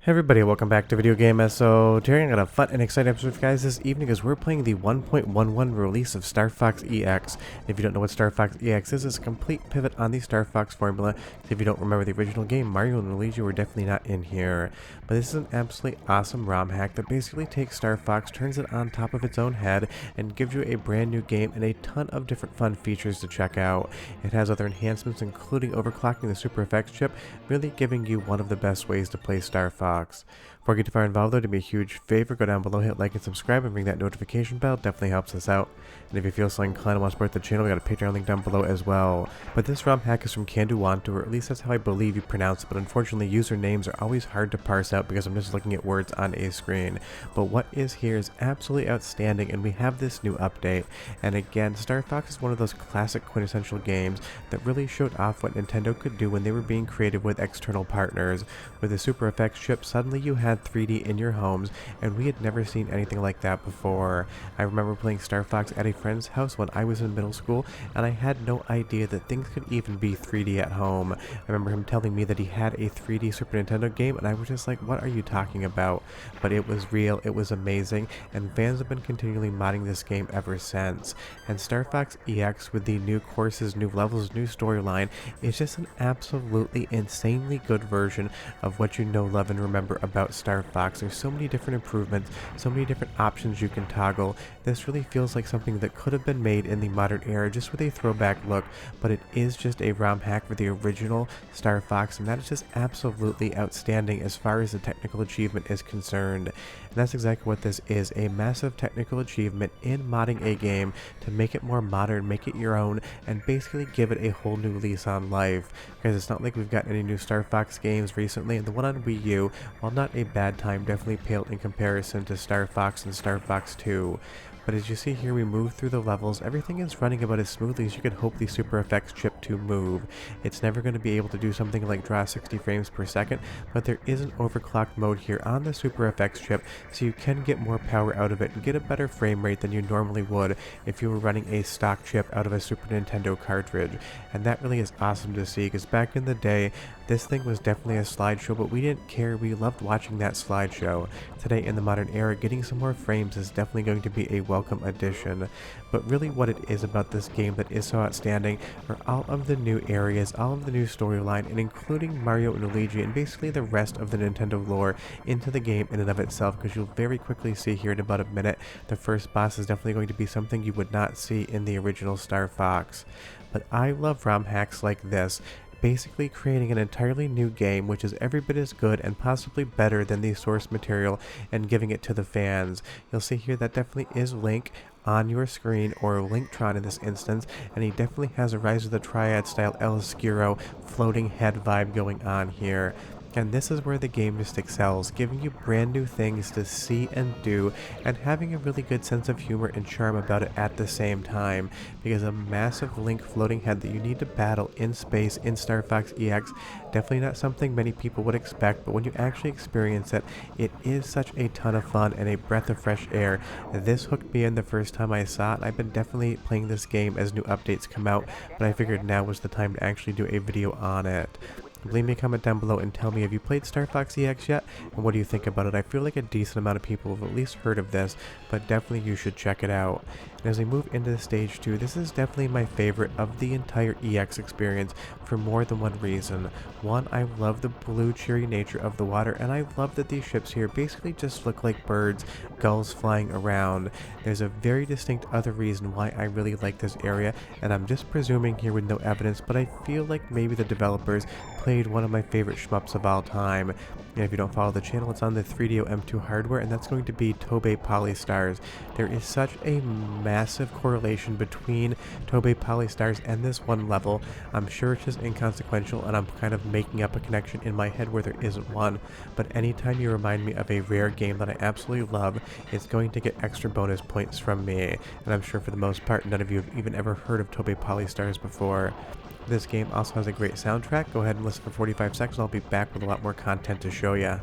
Hey everybody, welcome back to Video Game SO. Today I got a fun and exciting episode for you guys this evening as we're playing the 1.11 release of Starfox EX. If you don't know what Starfox EX is, it's a complete pivot on the Starfox formula. If you don't remember the original game, Mario and Luigi were definitely not in here. But this is an absolutely awesome ROM hack that basically takes Starfox, turns it on top of its own head, and gives you a brand new game and a ton of different fun features to check out. It has other enhancements including overclocking the Super Effects chip, really giving you one of the best ways to play Starfox. Before we get too far involved though, do me a huge favor, go down below, hit like and subscribe, and ring that notification bell. Definitely helps us out. And if you feel so inclined and want to support the channel, we got a Patreon link down below as well. But this ROM hack is from Kandowontu, or at least that's how I believe you pronounce it, but unfortunately usernames are always hard to parse out because I'm just looking at words on a screen. But what is here is absolutely outstanding, and we have this new update. And again, Starfox is one of those classic quintessential games that really showed off what Nintendo could do when they were being creative with external partners. With the Super Effects chip, suddenly you had 3D in your homes, and we had never seen anything like that before. I remember playing Starfox at a friend's house when I was in middle school, and I had no idea that things could even be 3D at home. I remember him telling me that he had a 3D Super Nintendo game, and I was just like, what are you talking about? But it was real, it was amazing, and fans have been continually modding this game ever since. And Starfox EX, with the new courses, new levels, new storyline, is just an absolutely insanely good version of what you know, love, and remember about Starfox. There's so many different improvements, so many different options you can toggle. This really feels like something that could have been made in the modern era just with a throwback look, but it is just a ROM hack for the original Starfox, and that is just absolutely outstanding as far as the technical achievement is concerned. And that's exactly what this is, a massive technical achievement in modding a game to make it more modern, make it your own, and basically give it a whole new lease on life. Because it's not like we've got any new Starfox games recently, and the one on Wii U, while not a bad time, definitely paled in comparison to Star Fox and Star Fox 2. But as you see here, we move through the levels. Everything is running about as smoothly as you could hope the Super Effects chip to move. It's never going to be able to do something like draw 60 frames per second, but there is an overclocked mode here on the Super Effects chip, so you can get more power out of it and get a better frame rate than you normally would if you were running a stock chip out of a Super Nintendo cartridge. And that really is awesome to see, because back in the day, this thing was definitely a slideshow, but we didn't care. We loved watching that slideshow. Today, in the modern era, getting some more frames is definitely going to be a welcome addition. But really what it is about this game that is so outstanding are all of the new areas, all of the new storyline, and including Mario and Luigi and basically the rest of the Nintendo lore into the game in and of itself, because you'll very quickly see here in about a minute, the first boss is definitely going to be something you would not see in the original Star Fox. But I love ROM hacks like this, basically creating an entirely new game which is every bit as good and possibly better than the source material and giving it to the fans. You'll see here that definitely is Link on your screen, or Linktron in this instance, and he definitely has a Rise of the Triad style El Oscuro floating head vibe going on here. And this is where the game just excels, giving you brand new things to see and do, and having a really good sense of humor and charm about it at the same time, because a massive Link floating head that you need to battle in space in Starfox EX, definitely not something many people would expect, but when you actually experience it, it is such a ton of fun and a breath of fresh air. This hooked me in the first time I saw it. I've been definitely playing this game as new updates come out, but I figured now was the time to actually do a video on it. Leave me a comment down below and tell me, have you played Starfox EX yet, and what do you think about it? I feel like a decent amount of people have at least heard of this, but definitely you should check it out. And as we move into stage 2, this is definitely my favorite of the entire EX experience for more than one reason. One, I love the blue cheery nature of the water, and I love that these ships here basically just look like birds, gulls flying around. There's a very distinct other reason why I really like this area, and I'm just presuming here with no evidence, but I feel like maybe the developers played one of my favorite shmups of all time. And if you don't follow the channel, it's on the 3DO M2 hardware, and that's going to be Tobey Polystars. There is such a massive correlation between Tobey Polystars and this one level. I'm sure it's just inconsequential, and I'm kind of making up a connection in my head where there isn't one. But anytime you remind me of a rare game that I absolutely love, it's going to get extra bonus points from me. And I'm sure for the most part, none of you have even ever heard of Tobey Polystars before. This game also has a great soundtrack. Go ahead and listen for 45 seconds. I'll be back with a lot more content to show you.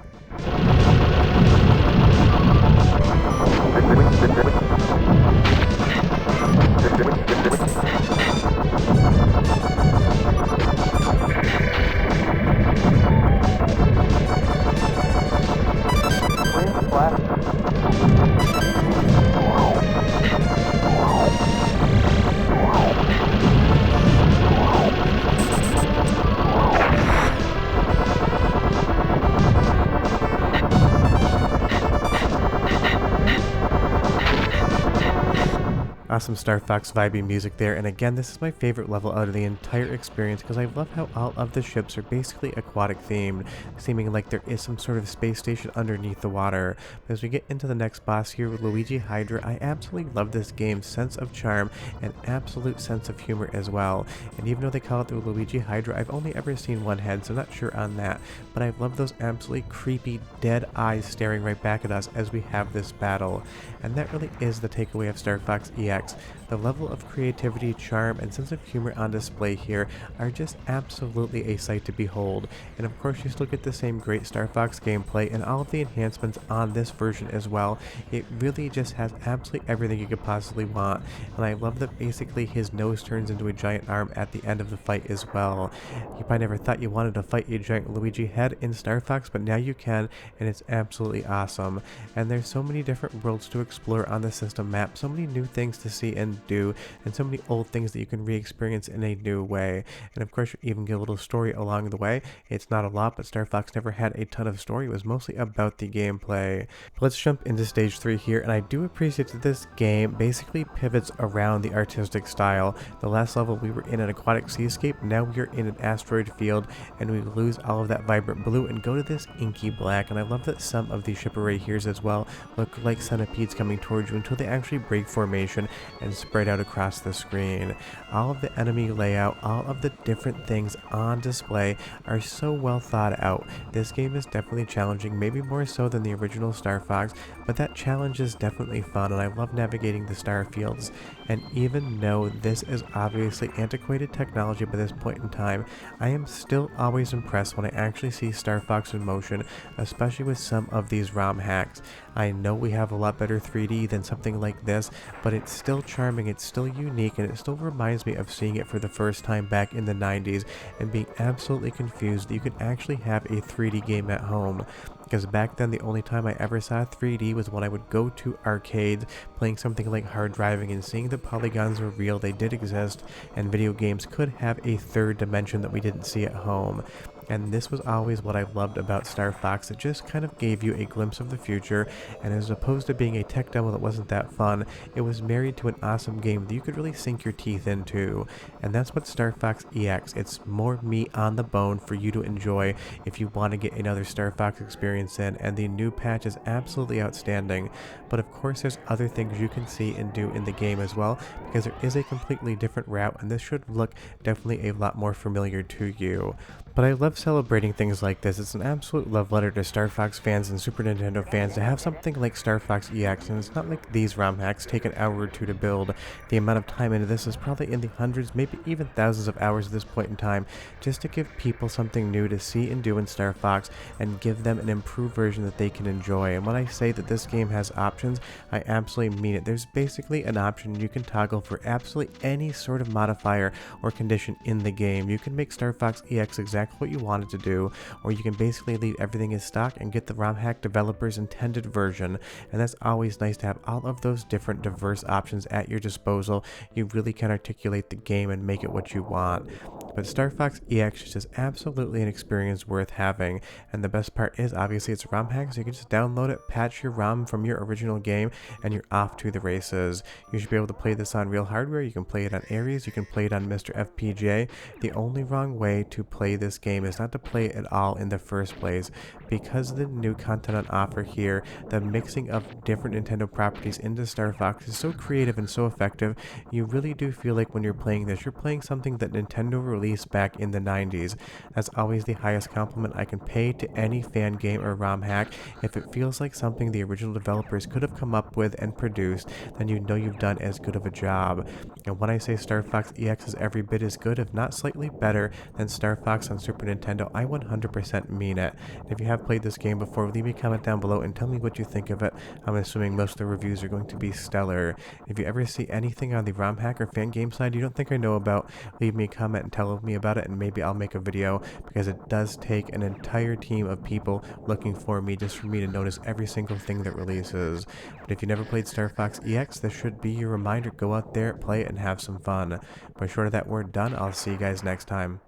Awesome Star Fox vibey music there, and again, this is my favorite level out of the entire experience because I love how all of the ships are basically aquatic themed, seeming like there is some sort of space station underneath the water. But as we get into the next boss here with Luigi Hydra, I absolutely love this game's sense of charm and absolute sense of humor as well. And even though they call it the Luigi Hydra, I've only ever seen one head, so I'm not sure on that, but I love those absolutely creepy dead eyes staring right back at us as we have this battle. And that really is the takeaway of Starfox EX. The level of creativity, charm, and sense of humor on display here are just absolutely a sight to behold. And of course you still get the same great Star Fox gameplay and all of the enhancements on this version as well. It really just has absolutely everything you could possibly want. And I love that basically his nose turns into a giant arm at the end of the fight as well. You probably never thought you wanted to fight a giant Luigi head in Star Fox, but now you can, and it's absolutely awesome. And there's so many different worlds to explore on the system map, so many new things to see and do, and so many old things that you can re-experience in a new way. And of course you even get a little story along the way. It's not a lot, but Star Fox never had a ton of story. It was mostly about the gameplay. But let's jump into stage 3 here, and I do appreciate that this game basically pivots around the artistic style. The last level we were in an aquatic seascape, now we are in an asteroid field, and we lose all of that vibrant blue and go to this inky black. And I love that some of these ship array here as well look like centipedes coming towards you until they actually break formation and spread out across the screen. All of the enemy layout, all of the different things on display are so well thought out. This game is definitely challenging, maybe more so than the original Star Fox, but that challenge is definitely fun, and I love navigating the star fields. And even though this is obviously antiquated technology by this point in time, I am still always impressed when I actually see Star Fox in motion, especially with some of these ROM hacks. I know we have a lot better 3D than something like this, but it's still charming, it's still unique, and it still reminds me of seeing it for the first time back in the 90s and being absolutely confused that you could actually have a 3D game at home. Because back then the only time I ever saw 3D was when I would go to arcades playing something like hard driving and seeing the polygons were real, they did exist, and video games could have a third dimension that we didn't see at home. And this was always what I loved about Star Fox. It just kind of gave you a glimpse of the future, and as opposed to being a tech demo that wasn't that fun, it was married to an awesome game that you could really sink your teeth into. And that's what Star Fox EX, it's more meat on the bone for you to enjoy if you want to get another Star Fox experience in, and the new patch is absolutely outstanding. But of course there's other things you can see and do in the game as well, because there is a completely different route, and this should look definitely a lot more familiar to you. But I love celebrating things like this. It's an absolute love letter to Star Fox fans and Super Nintendo fans to have something like Star Fox EX, and it's not like these ROM hacks take an hour or two to build. The amount of time into this is probably in the hundreds, maybe even thousands of hours at this point in time, just to give people something new to see and do in Star Fox and give them an improved version that they can enjoy. And when I say that this game has options, I absolutely mean it. There's basically an option you can toggle for absolutely any sort of modifier or condition in the game. You can make Star Fox EX exactly what you wanted to do, or you can basically leave everything as stock and get the ROM hack developer's intended version. And that's always nice to have all of those different diverse options at your disposal. You really can articulate the game and make it what you want. But Star Fox EX is just absolutely an experience worth having, and the best part is obviously it's ROM hack, so you can just download it, patch your ROM from your original game, and you're off to the races. You should be able to play this on real hardware, you can play it on Ares, you can play it on MiSTer FPGA. The only wrong way to play this game is not to play it at all in the first place. Because of the new content on offer here, the mixing of different Nintendo properties into Star Fox is so creative and so effective, you really do feel like when you're playing this, you're playing something that Nintendo released back in the 90s. That's always the highest compliment I can pay to any fan game or ROM hack. If it feels like something the original developers could have come up with and produced, then you know you've done as good of a job. And when I say Star Fox EX is every bit as good, if not slightly better, than Star Fox on Super Nintendo, I 100% mean it. And if you have played this game before, leave me a comment down below and tell me what you think of it. I'm assuming most of the reviews are going to be stellar. If you ever see anything on the ROM hack or fan game side you don't think I know about, leave me a comment and tell me about it, and maybe I'll make a video, because it does take an entire team of people looking for me just for me to notice every single thing that releases. But if you never played Star Fox EX, this should be your reminder. Go out there, play it, and have some fun. But short of that, we're done. I'll see you guys next time.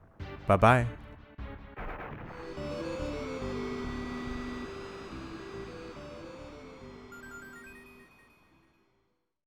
Bye bye.